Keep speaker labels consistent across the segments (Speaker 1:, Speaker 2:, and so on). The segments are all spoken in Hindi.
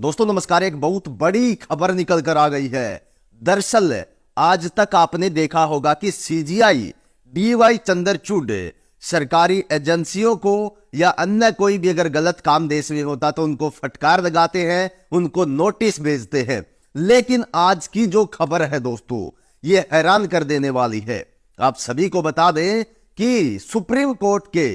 Speaker 1: दोस्तों नमस्कार। एक बहुत बड़ी खबर निकल कर आ गई है। दरअसल आज तक आपने देखा होगा कि सीजीआई डीवाई चंद्रचूड़ सरकारी एजेंसियों को या अन्य कोई भी अगर गलत काम देश में होता तो उनको फटकार लगाते हैं, उनको नोटिस भेजते हैं। लेकिन आज की जो खबर है दोस्तों, ये हैरान कर देने वाली है। आप सभी को बता दें कि सुप्रीम कोर्ट के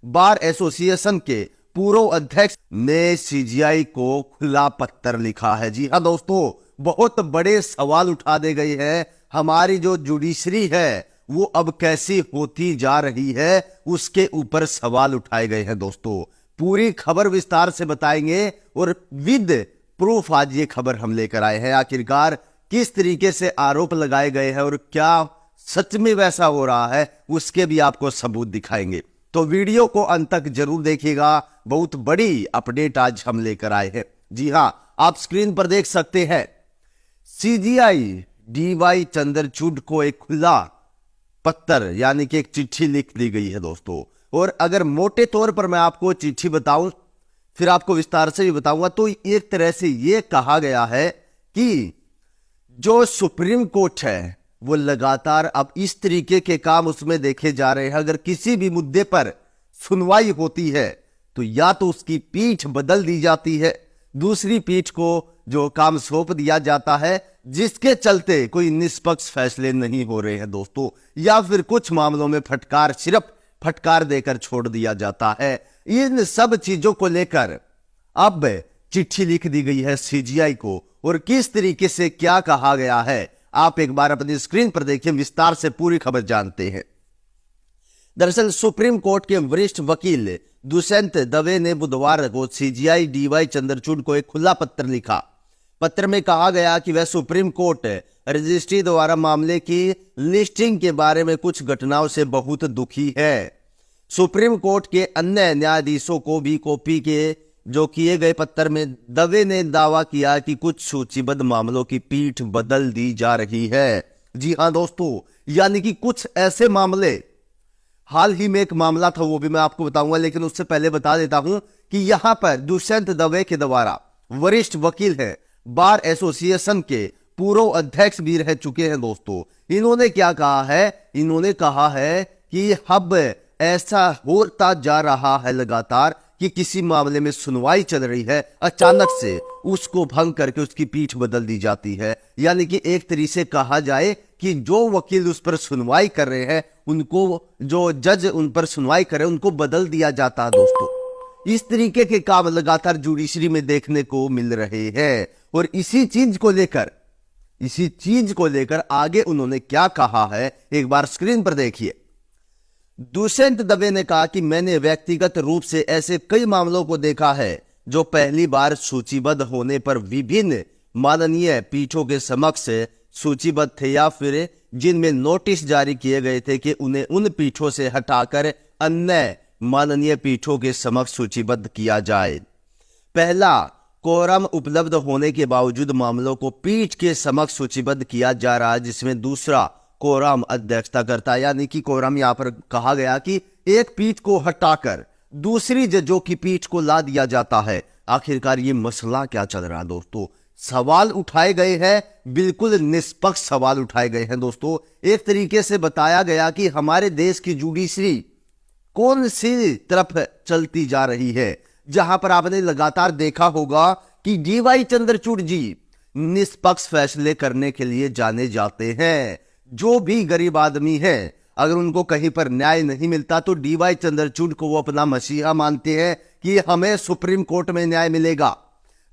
Speaker 1: बार एसोसिएशन के पूर्व अध्यक्ष ने सीजीआई को खुला पत्र लिखा है। जी हां दोस्तों, बहुत बड़े सवाल उठा दे गए हैं। हमारी जो जुडिशरी है वो अब कैसी होती जा रही है, उसके ऊपर सवाल उठाए गए हैं। दोस्तों पूरी खबर विस्तार से बताएंगे और विद प्रूफ आज ये खबर हम लेकर आए हैं। आखिरकार किस तरीके से आरोप लगाए गए हैं और क्या सच में वैसा हो रहा है, उसके भी आपको सबूत दिखाएंगे। तो वीडियो को अंत तक जरूर देखिएगा। बहुत बड़ी अपडेट आज हम लेकर आए हैं। जी हां, आप स्क्रीन पर देख सकते हैं सीजीआई डीवाई चंद्रचूड़ को एक खुला पत्र यानी कि एक चिट्ठी लिख दी गई है दोस्तों। और अगर मोटे तौर पर मैं आपको चिट्ठी बताऊं, फिर आपको विस्तार से भी बताऊंगा, तो एक तरह से यह कहा गया है कि जो सुप्रीम कोर्ट है वो लगातार अब इस तरीके के काम उसमें देखे जा रहे हैं। अगर किसी भी मुद्दे पर सुनवाई होती है तो या तो उसकी पीठ बदल दी जाती है, दूसरी पीठ को जो काम सौंप दिया जाता है, जिसके चलते कोई निष्पक्ष फैसले नहीं हो रहे हैं दोस्तों, या फिर कुछ मामलों में सिर्फ फटकार देकर छोड़ दिया जाता है। इन सब चीजों को लेकर अब चिट्ठी लिख दी गई है सीजीआई को। और किस तरीके से क्या कहा गया है, आप एक बार अपनी स्क्रीन पर देखिए, विस्तार से पूरी खबर जानते हैं। दरअसल सुप्रीम कोर्ट के वरिष्ठ वकील दुष्यंत दवे ने बुधवार को सीजीआई डीवाई चंद्रचूड़ को एक खुला पत्र लिखा। पत्र में कहा गया कि वह सुप्रीम कोर्ट रजिस्ट्री द्वारा मामले की लिस्टिंग के बारे में कुछ घटनाओं से बहुत दुखी है। सुप्रीम कोर्ट के अन्य न्यायाधीशों को भी कॉपी के जो किए गए पत्र में दवे ने दावा किया कि कुछ सूचीबद्ध मामलों की पीठ बदल दी जा रही है। जी हां दोस्तों, यानी कि कुछ ऐसे मामले, हाल ही में एक मामला था वो भी मैं आपको बताऊंगा, लेकिन उससे पहले बता देता हूं कि यहां पर दुष्यंत दवे के द्वारा वरिष्ठ वकील है, बार एसोसिएशन के पूर्व अध्यक्ष भी रह चुके हैं दोस्तों। इन्होंने क्या कहा है, इन्होंने कहा है कि अब ऐसा होता जा रहा है लगातार कि किसी मामले में सुनवाई चल रही है, अचानक से उसको भंग करके उसकी पीठ बदल दी जाती है। यानी कि एक तरीके से कहा जाए कि जो वकील उस पर सुनवाई कर रहे हैं, उनको जो जज उन पर सुनवाई करे, उनको बदल दिया जाता है दोस्तों। इस तरीके के काम लगातार जुडिशरी में देखने को मिल रहे हैं। और इसी चीज को लेकर आगे उन्होंने क्या कहा है, एक बार स्क्रीन पर देखिए। दुष्यंत दवे ने कहा कि मैंने व्यक्तिगत रूप से ऐसे कई मामलों को देखा है जो पहली बार सूचीबद्ध होने पर विभिन्न माननीय पीठों के समक्ष सूचीबद्ध थे, या फिर जिनमें नोटिस जारी किए गए थे कि उन्हें उन पीठों से हटाकर अन्य माननीय पीठों के समक्ष सूचीबद्ध किया जाए। पहला, कोरम उपलब्ध होने के बावजूद मामलों को पीठ के समक्ष सूचीबद्ध किया जा रहा है, जिसमें दूसरा कोरम अध्यक्षता करता है। यानी कि कोरम यहां पर कहा गया कि एक पीठ को हटाकर दूसरी जजों की पीठ को ला दिया जाता है। आखिरकार ये मसला क्या चल रहा है दोस्तों? सवाल उठाए गए हैं, बिल्कुल निष्पक्ष सवाल उठाए गए हैं दोस्तों। एक तरीके से बताया गया कि हमारे देश की जुडिशरी कौन सी तरफ चलती जा रही है, जहां पर आपने लगातार देखा होगा कि डीवाई चंद्रचूड़ जी निष्पक्ष फैसले करने के लिए जाने जाते हैं। जो भी गरीब आदमी है, अगर उनको कहीं पर न्याय नहीं मिलता तो डीवाई चंद्रचूड़ को वो अपना मसीहा मानते हैं कि हमें सुप्रीम कोर्ट में न्याय मिलेगा।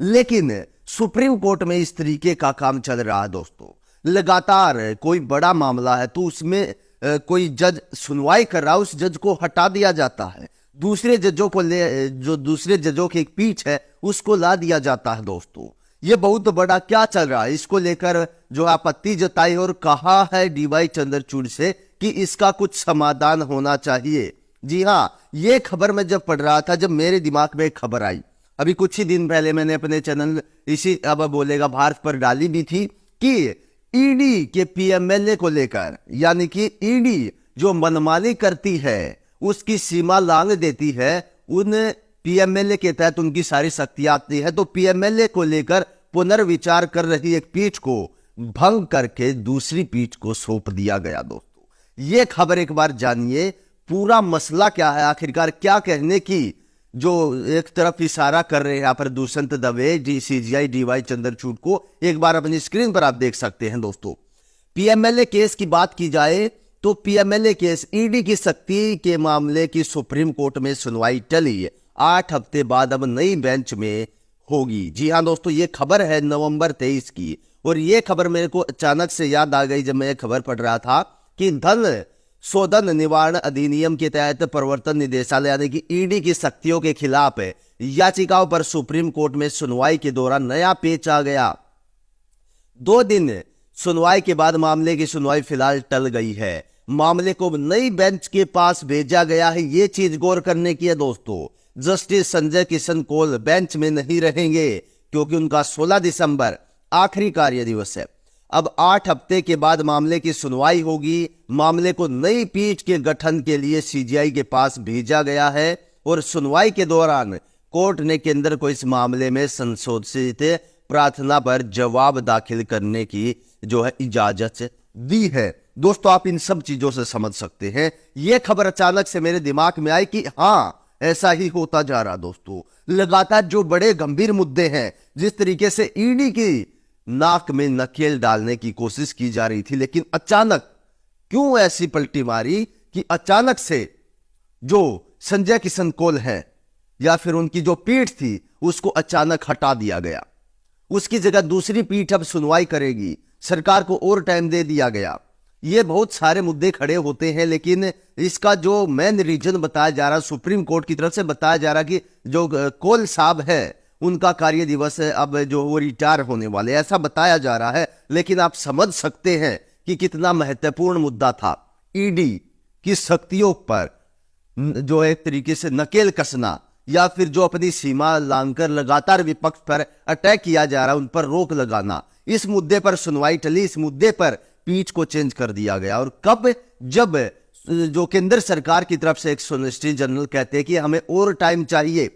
Speaker 1: लेकिन सुप्रीम कोर्ट में इस तरीके का काम चल रहा है दोस्तों। लगातार कोई बड़ा मामला है तो उसमें कोई जज सुनवाई कर रहा है, उस जज को हटा दिया जाता है, दूसरे जजों को जो दूसरे जजों की एक पीठ है उसको ला दिया जाता है दोस्तों। ये बहुत बड़ा क्या चल रहा है, इसको लेकर जो आपत्ति जताई और कहा है डीवाई चंद्रचूड़ से कि इसका कुछ समाधान होना चाहिए। जी हां, ये खबर मैं जब पढ़ रहा था, जब मेरे दिमाग में एक खबर आई, अभी कुछ ही दिन पहले मैंने अपने चैनल इसी अब बोलेगा भारत पर डाली भी थी कि ईडी के पीएमएलए को लेकर, यानी कि ईडी जो मनमानी करती है उसकी सीमा लांघ देती है, उन पीएमएलए के तहत उनकी सारी शक्तियां आती है, तो पीएमएलए को लेकर पुनर्विचार कर रही एक पीठ को भंग करके दूसरी पीठ को सौंप दिया गया। दोस्तों ये खबर एक बार जानिए, पूरा मसला क्या है, आखिरकार क्या कहने की जो एक तरफ इशारा कर रहे हैं यहाँ पर दुष्यंत दवे, सीजीआई डीवाई चंद्रचूड़ को, एक बार अपनी स्क्रीन पर आप देख सकते हैं। दोस्तों पीएमएलए केस की बात की जाए तो पीएमएलए केस ईडी की सख्ती के मामले की सुप्रीम कोर्ट में सुनवाई टली, 8 हफ्ते बाद अब नई बेंच में होगी। जी हाँ दोस्तों, ये खबर है नवंबर 23 की, और ये खबर मेरे को अचानक से याद आ गई जब मैं ये खबर पढ़ रहा था कि धन शोधन निवारण अधिनियम के तहत प्रवर्तन निदेशालय यानी कि ईडी की सख्तियों के खिलाफ याचिकाओं पर सुप्रीम कोर्ट में सुनवाई के दौरान नया पेच आ गया। 2 दिन सुनवाई के बाद मामले की सुनवाई फिलहाल टल गई है। मामले को नई बेंच के पास भेजा गया है, ये चीज गौर करने की है दोस्तों। जस्टिस संजय किशन कौल बेंच में नहीं रहेंगे क्योंकि उनका 16 दिसंबर आखिरी कार्य दिवस है। अब 8 हफ्ते के बाद मामले की सुनवाई होगी। मामले को नई पीठ के गठन के लिए सीजीआई के पास भेजा गया है और सुनवाई के दौरान कोर्ट ने केंद्र को इस मामले में संशोधित प्रार्थना पर जवाब दाखिल करने की जो है इजाजत दी है। दोस्तों आप इन सब चीजों से समझ सकते हैं, यह खबर अचानक से मेरे दिमाग में आई कि हाँ ऐसा ही होता जा रहा। दोस्तों लगातार जो बड़े गंभीर मुद्दे हैं, जिस तरीके से ईडी की नाक में नकेल डालने की कोशिश की जा रही थी, लेकिन अचानक क्यों ऐसी पलटी मारी कि अचानक से जो संजय किशन कौल है या फिर उनकी जो पीठ थी उसको अचानक हटा दिया गया। उसकी जगह दूसरी पीठ अब सुनवाई करेगी, सरकार को और टाइम दे दिया गया। ये बहुत सारे मुद्दे खड़े होते हैं, लेकिन इसका जो मेन रीजन बताया जा रहा, सुप्रीम कोर्ट की तरफ से बताया जा रहा कि जो कौल साहब है उनका कार्य दिवस है, अब जो वो रिटायर होने वाले, ऐसा बताया जा रहा है। लेकिन आप समझ सकते हैं कि कितना महत्वपूर्ण मुद्दा था। ईडी की शक्तियों पर जो एक तरीके से नकेल कसना या फिर जो अपनी सीमा लांघकर लगातार विपक्ष पर अटैक किया जा रहा है, उन पर रोक लगाना, इस मुद्दे पर सुनवाई टली, इस मुद्दे पर पीठ को चेंज कर दिया गया। और कब? जब जो केंद्र सरकार की तरफ से एक सॉलिसिटर जनरल कहते हैं कि हमें और टाइम चाहिए,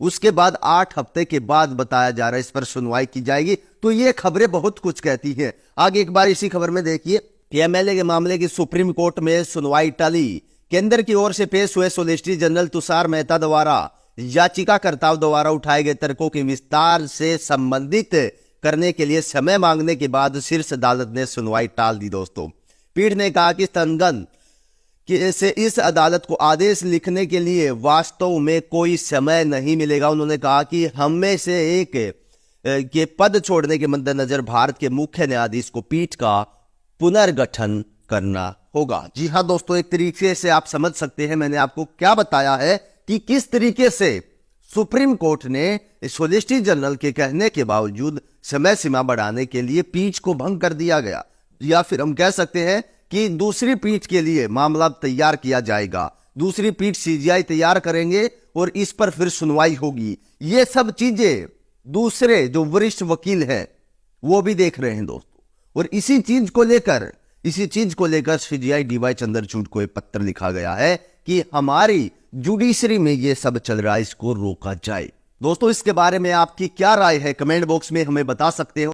Speaker 1: उसके बाद 8 हफ्ते के बाद बताया जा रहा है इस पर सुनवाई की जाएगी। तो ये खबरें बहुत कुछ कहती हैं। आगे एक बार इसी खबर में देखिए, पीएमएलए के मामले की सुप्रीम कोर्ट में सुनवाई टली। केंद्र की ओर से पेश हुए सॉलिसिटर जनरल तुषार मेहता द्वारा याचिकाकर्ताओं द्वारा उठाए गए तर्कों के विस्तार से संबंधित करने के लिए समय मांगने के बाद शीर्ष अदालत ने सुनवाई टाल दी। दोस्तों पीठ ने कहा कि स्तंगन से इस अदालत को आदेश लिखने के लिए वास्तव में कोई समय नहीं मिलेगा। उन्होंने कहा कि हम में से एक के पद छोड़ने के मद्देनजर भारत के मुख्य न्यायाधीश को पीठ का पुनर्गठन करना होगा। जी हाँ दोस्तों, एक तरीके से आप समझ सकते हैं मैंने आपको क्या बताया है कि किस तरीके से सुप्रीम कोर्ट ने सॉलिसिटर जनरल के कहने के बावजूद समय सीमा बढ़ाने के लिए पीठ को भंग कर दिया गया, या फिर हम कह सकते हैं कि दूसरी पीठ के लिए मामला तैयार किया जाएगा। दूसरी पीठ सीजीआई तैयार करेंगे और इस पर फिर सुनवाई होगी। ये सब चीजें दूसरे जो वरिष्ठ वकील हैं वो भी देख रहे हैं दोस्तों। और इसी चीज को लेकर सीजीआई डीवाई चंद्रचूड़ को एक पत्र लिखा गया है कि हमारी जुडिशरी में ये सब चल रहा है, इसको रोका जाए। दोस्तों इसके बारे में आपकी क्या राय है, कमेंट बॉक्स में हमें बता सकते हो।